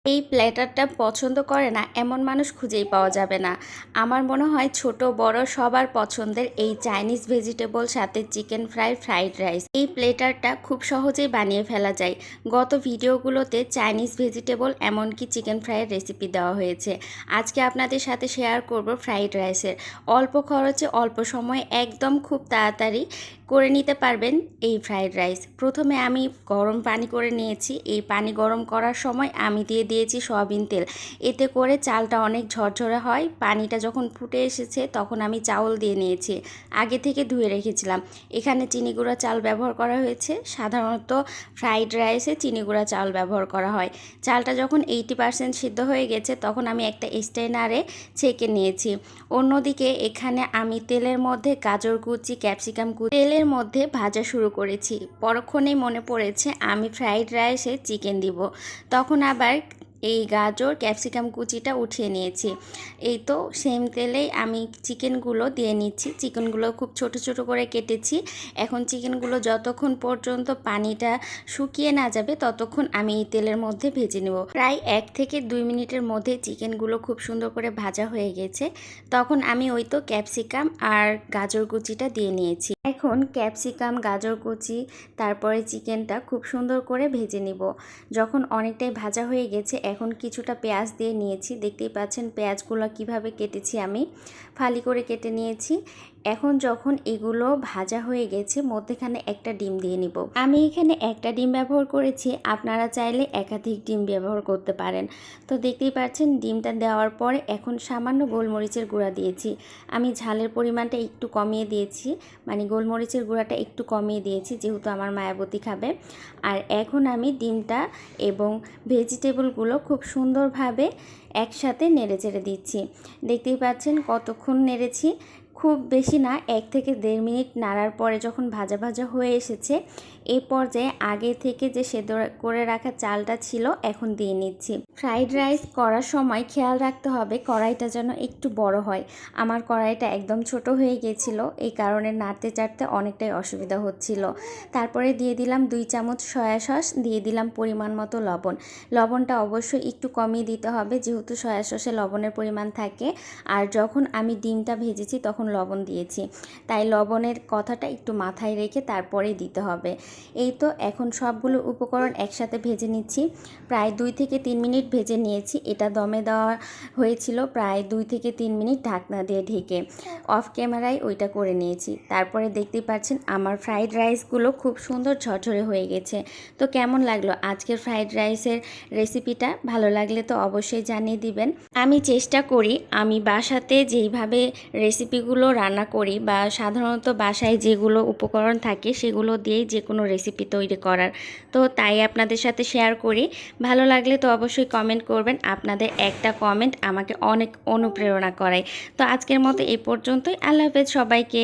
এই প্ল্যাটারটা পছন্দ করে না এমন মানুষ খুঁজেই পাওয়া যাবে না। আমার মনে হয় ছোট বড় সবার পছন্দের এই চাইনিজ ভেজিটেবল সাথে চিকেন ফ্রাই, ফ্রাইড রাইস। এই প্ল্যাটারটা খুব সহজেই বানিয়ে ফেলা যায়। গত ভিডিওগুলোতে চাইনিজ ভেজিটেবল এমনকি চিকেন ফ্রাইয়ের রেসিপি দেওয়া হয়েছে। আজকে আপনাদের সাথে শেয়ার করব ফ্রাইড রাইসের। অল্প খরচে অল্প সময়ে একদম খুব তাড়াতাড়ি করে নিতে পারবেন এই ফ্রাইড রাইস। প্রথমে আমি গরম পানি করে নিয়েছি। এই পানি গরম করার সময় আমি দিয়ে দিয়েছি সয়াবিন তেল। এতে করে চালটা অনেক ঝরঝরে হয়। পানিটা যখন ফুটে এসেছে তখন আমি চাউল দিয়ে নিয়েছি, আগে থেকে ধুয়ে রেখেছিলাম। এখানে চিনি গুঁড়া চাল ব্যবহার করা হয়েছে। সাধারণত ফ্রাইড রাইসে চিনি গুঁড়া চাল ব্যবহার করা হয়। চালটা যখন 80% সিদ্ধ হয়ে গেছে তখন আমি একটা স্ট্রেনারে ছেঁকে নিয়েছি। অন্যদিকে এখানে আমি তেলের মধ্যে গাজর কুচি, ক্যাপসিকাম কুচি তেলের মধ্যে ভাজা শুরু করেছি। পরক্ষণেই মনে পড়েছে আমি ফ্রাইড রাইসে চিকেন দিব, তখন আবার এই গাজর ক্যাপসিকাম কুচিটা উঠিয়ে নিয়েছি। এই তো সেম তেলেই আমি চিকেনগুলো দিয়ে নিচ্ছি। চিকেনগুলো খুব ছোট ছোট করে কেটেছি। এখন চিকেনগুলো যতক্ষণ পর্যন্ত পানিটা শুকিয়ে না যাবে ততক্ষণ আমি এই তেলের মধ্যে ভেজে নেব। প্রায় 1 থেকে 2 মিনিটের মধ্যে চিকেনগুলো খুব সুন্দর করে ভাজা হয়ে গেছে। তখন আমি ওই তো ক্যাপসিকাম আর গাজর কুচিটা দিয়ে নিয়েছি। এখন ক্যাপসিকাম, গাজর কুচি, তারপরে চিকেনটা খুব সুন্দর করে ভেজে নিব। যখন অনেকটাই ভাজা হয়ে গেছে এখন কিছুটা পেঁয়াজ দিয়ে নিয়েছি। দেখতেই পাচ্ছেন পেঁয়াজগুলো কিভাবে কেটেছি, আমি ফালি করে কেটে নিয়েছি। এখন যখন এগুলো ভাজা হয়ে গেছে মধ্যেখানে একটা ডিম দিয়ে নিব। আমি এখানে একটা ডিম ব্যবহার করেছি, আপনারা চাইলে একাধিক ডিম ব্যবহার করতে পারেন। তো দেখতেই পাচ্ছেন ডিমটা দেওয়ার পরে এখন সামান্য গোলমরিচের গুঁড়া দিয়েছি। আমি ঝালের পরিমাণটা একটু কমিয়ে দিয়েছি, মানে গোলমরিচের গুঁড়াটা একটু কমিয়ে দিয়েছি যেহেতু আমার মায়াবতী খাবে। আর এখন আমি ডিমটা এবং ভেজিটেবলগুলো খুব সুন্দরভাবে একসাথে নেড়ে চেড়ে দিচ্ছি। দেখতেই পাচ্ছেন কতক্ষণ নেড়েছি, খুব বেশি না, 1 থেকে 1.5 মিনিট নাড়ার পরে যখন ভাজা ভাজা হয়ে এসেছে এই পর্যায়ে আগে থেকে যে সেদ্ধ করে রাখা চালটা ছিল এখন দিয়ে নিচ্ছি। ফ্রাইড রাইস করার সময় খেয়াল রাখতে হবে কড়াইটা যেন একটু বড় হয়। আমার কড়াইটা একদম ছোট হয়ে গিয়েছিল, এই কারণে নাড়তে চাড়তে অনেকটাই অসুবিধা হচ্ছিল। তারপরে দিয়ে দিলাম 2 চামচ সয়া সস, দিয়ে দিলাম পরিমাণ মতো লবণ। লবণটা অবশ্যই একটু কমিয়ে দিতে হবে যেহেতু সয়া সসে লবণের পরিমাণ থাকে। আর যখন আমি ডিমটা ভেজেছি তখন লবণ দিয়েছি, তাই লবণের কথাটা একটু মাথায় রেখে তারপরে দিতে হবে। এই তো এখন সবগুলো উপকরণ একসাথে ভেজে নিচ্ছি। প্রায় 2 থেকে 3 মিনিট ভেজে নিয়েছি। এটা দমে দেওয়া হয়েছিল প্রায় 2 থেকে 3 মিনিট ঢাকনা দিয়ে ঢেকে। অফ ক্যামেরায় ওইটা করে নিয়েছি। তারপরে দেখতেই পাচ্ছেন আমার ফ্রাইড রাইসগুলো খুব সুন্দর ঝরঝরে হয়ে গেছে। তো কেমন লাগলো আজকের ফ্রাইড রাইসের রেসিপিটা? ভালো লাগলে তো অবশ্যই জানিয়ে দিবেন। আমি চেষ্টা করি আমি বাসাতে যেইভাবে রেসিপিগুলো রান্না করি বা সাধারণত বাসায় যেগুলো উপকরণ থাকে সেগুলো দিয়েই যে কোনো রেসিপি তৈরি করার। তো তাই আপনাদের সাথে শেয়ার করি। ভালো লাগলে তো অবশ্যই কমেন্ট করবেন। আপনাদের একটা কমেন্ট আমাকে অনেক অনুপ্রেরণা করায়। তো আজকের মতো এই পর্যন্তই। আল্লাহ হাফেজ সবাইকে।